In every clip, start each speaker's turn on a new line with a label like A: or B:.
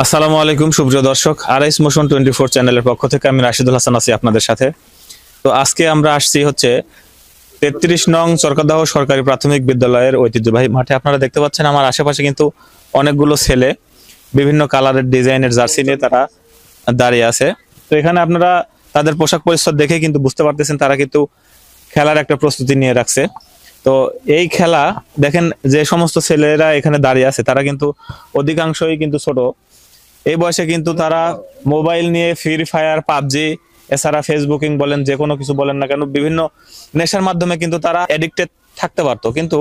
A: আসসালামু আলাইকুম সুপ্রিয় দর্শক, আরএস মোশন 24 চ্যানেলের পক্ষ থেকে আমি রাশিদুল হাসান আছি আপনাদের সাথে। তো আজকে আমরা আসছি হচ্ছে 33 নং চরকাদাহ সরকারি প্রাথমিক বিদ্যালয়ের ঐতিহ্যবাহী মাঠে। আপনারা দেখতে পাচ্ছেন আমার আশেপাশে কিন্তু অনেকগুলো ছেলে বিভিন্ন কালারের ডিজাইনের জার্সি নিয়ে তারা দাঁড়িয়ে আছে। তো এখানে আপনারা তাদের পোশাক পরিচ্ছদ দেখে কিন্তু বুঝতে পারতেছেন তারা কিন্তু খেলার একটা প্রস্তুতি নিয়ে রাখছে। তো এই খেলা দেখেন, যে সমস্ত ছেলেরা এখানে দাঁড়িয়ে আছে তারা কিন্তু অধিকাংশই কিন্তু ছোট। এই বয়সে কিন্তু তারা মোবাইল নিয়ে ফ্রি ফায়ার, পাবজি, এছাড়া ফেসবুকিং বলেন, যে কোনো কিছু বলেন না কেন, বিভিন্ন নেশার মাধ্যমে কিন্তু তারা এডিক্টেড থাকতে পারতো। কিন্তু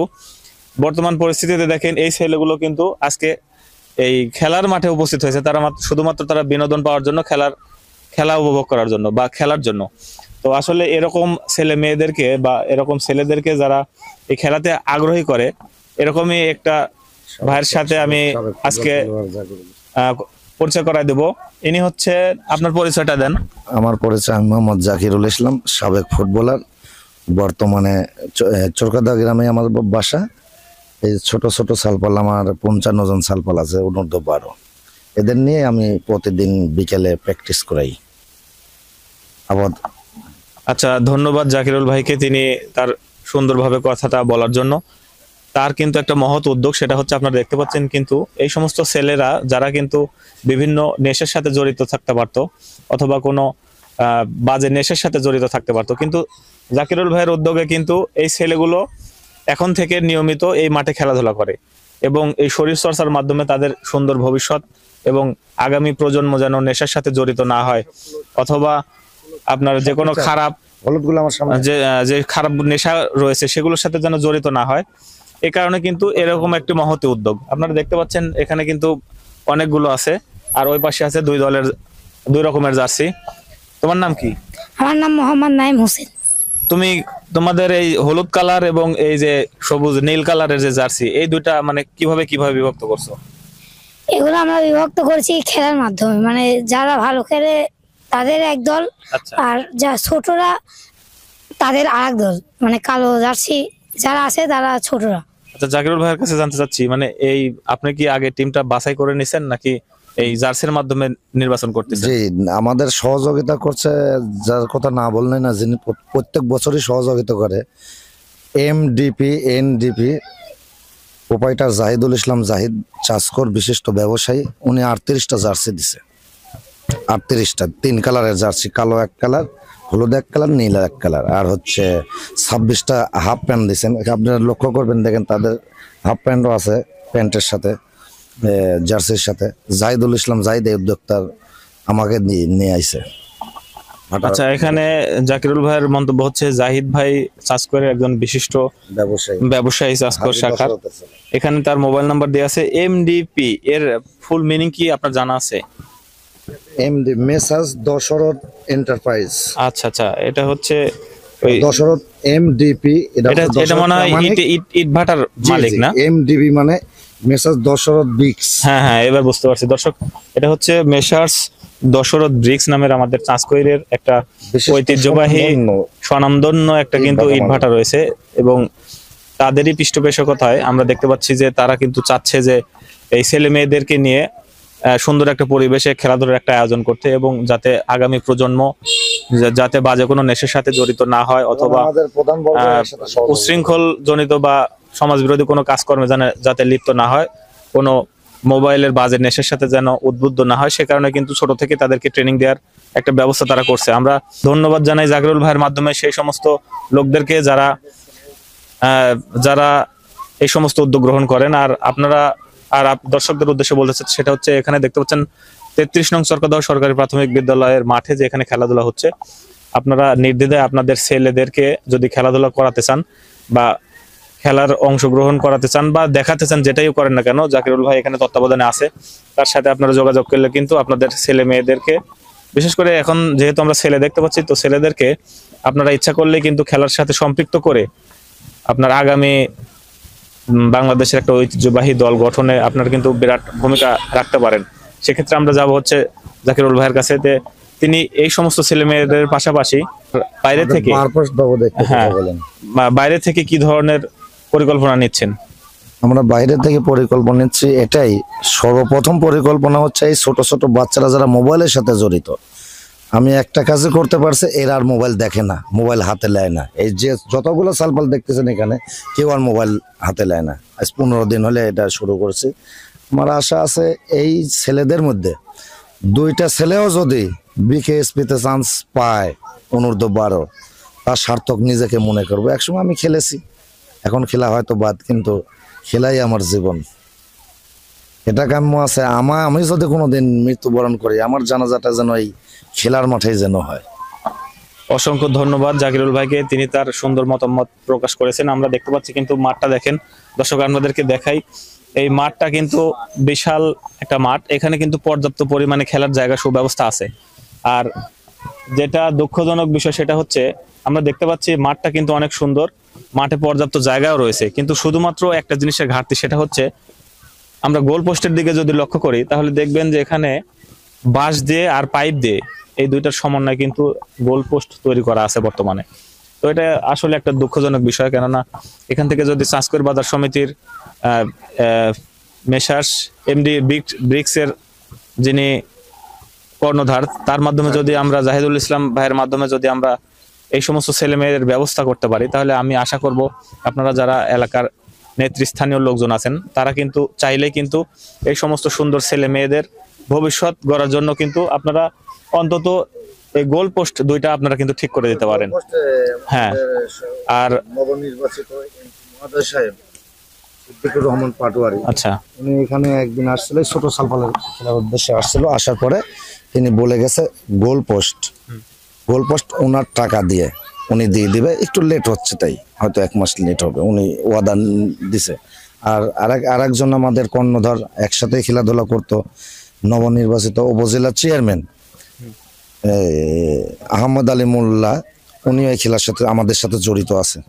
A: বর্তমান পরিস্থিতিতে দেখেন এই ছেলেগুলো কিন্তু আজকে এই খেলার মাঠে উপস্থিত হয়েছে। তারা শুধুমাত্র তারা বিনোদন পাওয়ার জন্য, খেলা উপভোগ করার জন্য বা খেলার জন্য। তো আসলে এরকম ছেলে মেয়েদেরকে বা এরকম ছেলেদেরকে যারা এই খেলাতে আগ্রহী করে, এরকমই একটা ভাইয়ের সাথে আমি আজকে পরিচয় করাই দেব। ইনি হচ্ছে, আপনার পরিচয়টা দেন।
B: আমার পরিচয়, আমি মোহাম্মদ জাকিরুল ইসলাম, সাবেক ফুটবলার। বর্তমানে চরকাদা গ্রামে আমার বাসা। এই ছোট ছোট সালপাল, আমার 55 জন সালপাল আছে, অনূর্ধ্ব 12। এদের নিয়ে আমি প্রতিদিন বিকেলে প্র্যাকটিস করাই।
A: আচ্ছা, ধন্যবাদ জাকিরুল ভাইকে, তিনি তার সুন্দরভাবে কথাটা বলার জন্য। তার কিন্তু একটা মহৎ উদ্যোগ, সেটা হচ্ছে আপনারা দেখতে পাচ্ছেন কিন্তু এই সমস্ত ছেলেরা যারা কিন্তু বিভিন্ন নেশার সাথে জড়িত থাকতে পারতো অথবা কোনো বাজে নেশার সাথে জড়িত থাকতে পারতো, কিন্তু জাকিরুল ভাইয়ের উদ্যোগে কিন্তু এই ছেলেগুলো এখন থেকে নিয়মিত এই মাঠে খেলাধুলা করে এবং এই শরীর চর্চার মাধ্যমে তাদের সুন্দর ভবিষ্যৎ এবং আগামী প্রজন্ম যেন নেশার সাথে জড়িত না হয় অথবা আপনার যে কোনো খারাপ যে খারাপ নেশা রয়েছে সেগুলোর সাথে যেন জড়িত না হয়। এই কারণে কিন্তু এরকম একটি মহৎ উদ্যোগ আপনারা দেখতে পাচ্ছেন। এখানে কিন্তু অনেকগুলো আছে, আর ওই পাশে আছে দুই রকমের জার্সি। তোমার নাম কি?
C: আমার নাম মোহাম্মদ নাইম হোসেন।
A: তুমি তোমাদের এই হলুদ কালার এবং এই যে সবুজ নীল কালারের যে জার্সি, এই দুইটা মানে কিভাবে বিভক্ত করছো?
C: এগুলো আমরা বিভক্ত করেছি খেলার মাধ্যমে, মানে যারা ভালো খেলে তাদের এক দল, আর যা ছোটরা তাদের আরেক দল, মানে কালো জার্সি যারা আছে তারা ছোটরা।
A: আচ্ছা, জাকিরুল ভাইয়ের কাছে জানতে চাচ্ছি, মানে এই আপনি কি আগে টিমটা বাছাই করে নিছেন নাকি এই জার্সির মাধ্যমে নির্বাচন করতেছেন?
B: জি, আমাদের সহযোগিতা করছে, যার কথা না বললেন না, যিনি প্রত্যেক বছরই সহযোগিতা করে, এমডিপি এনডিপি প্রোপাইটার জাহিদুল ইসলাম জাহিদ, চাষকর বিশিষ্ট ব্যবসায়ী। উনি 38টা জার্সি দিছে, 38টা 3 কালারের জার্সি, কালো এক কালার, হলুদ এক কালার, নীল এক কালার, আর হচ্ছে 26টা হাফ প্যান্ট দিচ্ছেন। আপনারা লক্ষ্য করবেন, দেখেন তাদের হাফ প্যান্টও আছে প্যান্টের সাথে, জার্সির সাথে। জাহিদুল ইসলাম জাহিদ এই উদ্যোক্তার আমাকে নিয়ে আইছে।
A: আচ্ছা, এখানে জাকিরুল ভাইয়ের মন্তব্য হচ্ছে জাহিদ ভাই চাষকরের একজন বিশিষ্ট ব্যবসায়ী চাষকর শাখার। এখানে তার মোবাইল নাম্বার দেওয়া আছে। এমডিপি এর ফুল মিনিং কি আপনার জানা আছে?
B: MD মেসাজ Dasharath enterprise.
A: আচ্ছা, এটা হচ্ছে
B: দশরথ এমডিপি।
A: এটা মনে হয় ইট ভাটার মালিক না?
B: এমডিপি মানে মেসাজ দশরথ ব্রিক্স।
A: হ্যাঁ, এবার বুঝতে পারছি দর্শক, এটা হচ্ছে মেসার্স দশরথ ব্রিক্স নামের আমাদের চাঁচকইরের একটা ঐতিহ্যবাহী স্বনামধন্য একটা কিন্তু ইট ভাটা রয়েছে এবং তাদেরই পৃষ্ঠপোষকতায় আমরা দেখতে পাচ্ছি যে তারা কিন্তু চাচ্ছে যে এই ছেলে মেয়েদেরকে নিয়ে সুন্দর একটা পরিবেশে খেলাধুলার একটা আয়োজন করতে এবং যাতে আগামী প্রজন্ম যাতে বাজে কোনো নেশার সাথে জড়িত না হয় অথবা উশৃঙ্খল জনিত বা সমাজ বিরোধী কোনো কাজকর্মে যাতে লিপ্ত না হয়, কোনো মোবাইলের বাজে নেশার সাথে যেন উদ্বুদ্ধ না হয়, সে কারণে কিন্তু ছোট থেকে তাদেরকে ট্রেনিং দেওয়ার একটা ব্যবস্থা তারা করছে। আমরা ধন্যবাদ জানাই জাকিরুল ভাইয়ের মাধ্যমে সেই সমস্ত লোকদেরকে যারা এই সমস্ত উদ্যোগ গ্রহণ করেন। আর আপনারা দর্শকদের উদ্দেশ্যে বলতে চাচ্ছি, সেটা হচ্ছে এখানে দেখতে পাচ্ছেন 33 নং চরকাদাহ সরকারি প্রাথমিক বিদ্যালয়ের মাঠে যে এখানে খেলাধুলা হচ্ছে। আপনারা নির্দ্বিধায় আপনাদের ছেলেদেরকে যদি খেলাধুলা করাতে চান বা খেলার অংশগ্রহণ করাতে চান বা দেখাতে চান, যেটাই করেন না কেন, জাকিরুল ভাই এখানে তত্ত্বাবধানে আছে। তার সাথে আপনারা যোগাযোগ করলে কিন্তু আপনাদের ছেলে মেয়েদেরকে, বিশেষ করে এখন যেহেতু আমরা ছেলে দেখতে পাচ্ছি, তো ছেলেদেরকে আপনারা ইচ্ছা করলে কিন্তু খেলার সাথে সম্পৃক্ত করে আপনার আগামী বাংলাদেশের একটা ঐতিহ্যবাহী দল গঠনে আপনারা কিন্তু বিরাট ভূমিকা রাখতে পারেন। সেক্ষেত্রে আমরা যাব হচ্ছে জাকিরুল ভাইয়ের কাছে, তিনি এই সমস্ত ছেলে মেয়েদের পাশাপাশি বাইরে থেকে কি ধরনের পরিকল্পনা নিচ্ছেন?
B: আমরা বাইরে থেকে পরিকল্পনা নিচ্ছি, এটাই সর্বপ্রথম পরিকল্পনা হচ্ছে এই ছোট ছোট বাচ্চারা যারা মোবাইলের সাথে জড়িত। আমি একটা কাজে করতে পারছি, এরা আর মোবাইল দেখে না, মোবাইল হাতে নেয় না। এই যে যতগুলো সালপাল দেখতেছেন এখানে, কেউ আর মোবাইল হাতে নেয় না। আজ 15 দিন হলে এটা শুরু করছি। আমার আশা আছে এই ছেলেদের মধ্যে 2টা ছেলেও যদি বিকেএসপিতে চান্স পায় অনূর্ধ্ব 12, তার সার্থক নিজেকে মনে করবো। একসময় আমি খেলেছি, এখন খেলা হয়তো বাদ, কিন্তু খেলাই আমার জীবন। এটা কাম্য আছে আমি যদি কোনোদিন মৃত্যুবরণ করি, আমার জানাজাটা যেন এই খেলার মাঠেই যেন হয়।
A: অসংখ্য ধন্যবাদ জাকিরুল ভাইকে, তিনি তার সুন্দর মতামত প্রকাশ করেছেন। আমরা দেখতে পাচ্ছি কিন্তু মাঠটা দেখেন দর্শক, আপনাদেরকে দেখাই। এই মাঠটা কিন্তু বিশাল একটা মাঠ, এখানে কিন্তু পর্যাপ্ত পরিমাণে খেলার জায়গা সুব্যবস্থা আছে। আর যেটা দুঃখজনক বিষয় সেটা হচ্ছে আমরা দেখতে পাচ্ছি মাঠটা কিন্তু অনেক সুন্দর, মাঠে পর্যাপ্ত জায়গাও রয়েছে, কিন্তু শুধুমাত্র একটা জিনিসের ঘাটতি, সেটা হচ্ছে আমরা গোল পোস্টের দিকে যদি লক্ষ্য করি তাহলে দেখবেন যে এখানে বাঁশ দিয়ে আর পাইপ দিয়ে এই দুইটার সমন্বয়ে কিন্তু গোল পোস্ট তৈরি করা আছে বর্তমানে। তো এটা আসলে একটা দুঃখজনক বিষয়, কেননা এখান থেকে যদি চাঁচকর বাজার সমিতির মেসার্স এমডি ব্রিক্সের যিনি কর্ণধার, তার মাধ্যমে যদি আমরা জাহিদুল ইসলাম ভাইয়ের মাধ্যমে যদি আমরা এই সমস্ত ছেলে মেয়েদের ব্যবস্থা করতে পারি, তাহলে আমি আশা করব আপনারা যারা এলাকার নেতৃস্থানীয় লোকজন আছেন তারা কিন্তু চাইলেই কিন্তু এই সমস্ত সুন্দর ছেলে মেয়েদের ভবিষ্যৎ গড়ার জন্য কিন্তু আপনারা অন্তত এই গোল পোস্ট 2টা আপনারা কিন্তু ঠিক করে দিতে পারেন। হ্যাঁ, আর
B: নবনির্বাচিত মহোদয় সাহেব সিদ্দিকুর রহমান পাটোয়ারি,
A: আচ্ছা,
B: উনি এখানে একদিন আসছিল, ছোট সালপালের খেলার উদ্দেশ্যে আসছিল। আসার পরে তিনি বলে গেছে গোল পোস্ট ওনার টাকা দিয়ে উনি দিয়ে দিবে। একটু লেট হচ্ছে, তাই হয়তো 1 মাস লেট হবে, উনি ওয়াদা দিছে। আর আরেকজন আমাদের কর্ণধার একসাথে খেলাধুলা করতো, নবনির্বাচিত উপজেলা চেয়ারম্যান আহমদ আলী মোল্লা, উনিও এই খেলার সাথে আমাদের সাথে জড়িত আছে।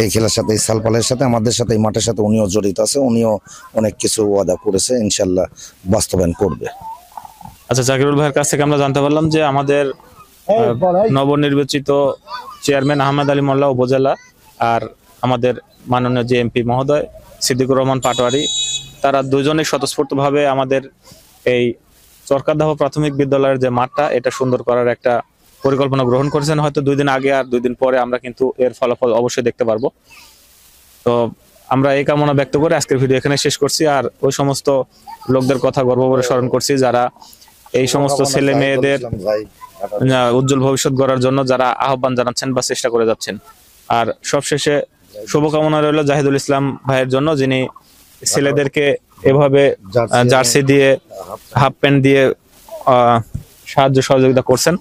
B: এই খেলার সাথে, এই সালপালের সাথে, আমাদের সাথে, এই মাঠের সাথে উনিও জড়িত আছে। উনিও অনেক কিছু ওয়াদা করেছে, ইনশাল্লাহ বাস্তবায়ন করবে।
A: আচ্ছা, জাকিরুল ভাইয়ের কাছ থেকে আমরা জানতে পারলাম যে আমাদের নবনির্বাচিত চেয়ারম্যান আহমেদ আলী মোল্লা উপজেলা আর আমাদের মাননীয় যে এমপি মহোদয় সিদ্দিকুর রহমান পাটোয়ারি, তারা দুজনেই স্বতঃস্ফূর্তভাবে আমাদের এই চরকারদাহ প্রাথমিক বিদ্যালয়ের যে মাঠটা, এটা সুন্দর করার একটা পরিকল্পনা গ্রহণ করেছেন। হয়তো 2 দিন আগে আর 2 দিন পরে আমরা কিন্তু এর ফলাফল অবশ্যই দেখতে পারবো। তো আমরা এই কামনা ব্যক্ত করে আজকের ভিডিও এখানে শেষ করছি। আর ওই সমস্ত লোকদের কথা গর্ব করে স্মরণ করছি যারা এই সমস্ত ছেলে মেয়েদের উজ্জ্বল ভবিষ্যৎ গড়ার জন্য যারা আহ্বান জানাচ্ছেন বা চেষ্টা করে যাচ্ছেন। আর সবশেষে শুভকামনা রইল জাহিদুল ইসলাম ভাইয়ের জন্য, যিনি ছেলেদেরকে এভাবে জার্সি দিয়ে, হাফ প্যান্ট দিয়ে সাহায্য সহযোগিতা করছেন।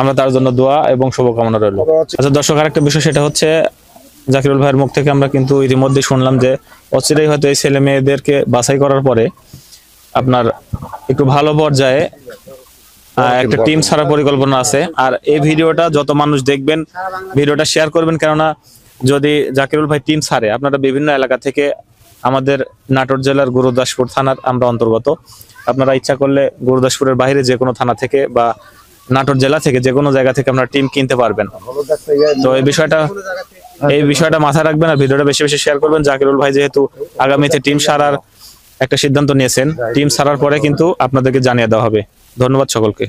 A: আমরা তার জন্য দোয়া এবং শুভকামনা রইল। আচ্ছা দর্শক, আরেকটা বিষয় সেটা হচ্ছে জাকিরুল ভাইয়ের মুখ থেকে আমরা কিন্তু ইতিমধ্যে শুনলাম যে অচিরেই হয়তো এই ছেলে মেয়েদেরকে বাছাই করার পরে আপনার একটু ভালো পর্যায়ে একটা টিম ছাড়ার পরিকল্পনা আছে। আর এই ভিডিওটা যত মানুষ দেখবেন, ভিডিওটা শেয়ার করবেন, কেননা যদি জাকিরুল ভাই টিম ছাড়ে, আপনারা বিভিন্ন এলাকা থেকে, আমাদের নাটোর জেলার গুরুদাসপুর থানার আমরা অন্তর্গত, আপনারা ইচ্ছা করলে গুরুদাসপুরের বাইরে যে কোনো থানা থেকে বা নাটোর জেলা থেকে যে কোনো জায়গা থেকে আপনারা টিম কিনতে পারবেন। তো এই বিষয়টা মাথায় রাখবেন আর ভিডিওটা বেশি বেশি শেয়ার করবেন। জাকিরুল ভাই যেহেতু আগামীতে টিম সারার একটা সিদ্ধান্ত নিয়েছেন, টিম সারার পরে কিন্তু আপনাদেরকে জানিয়ে দেওয়া হবে। ধন্যবাদ সকলকে।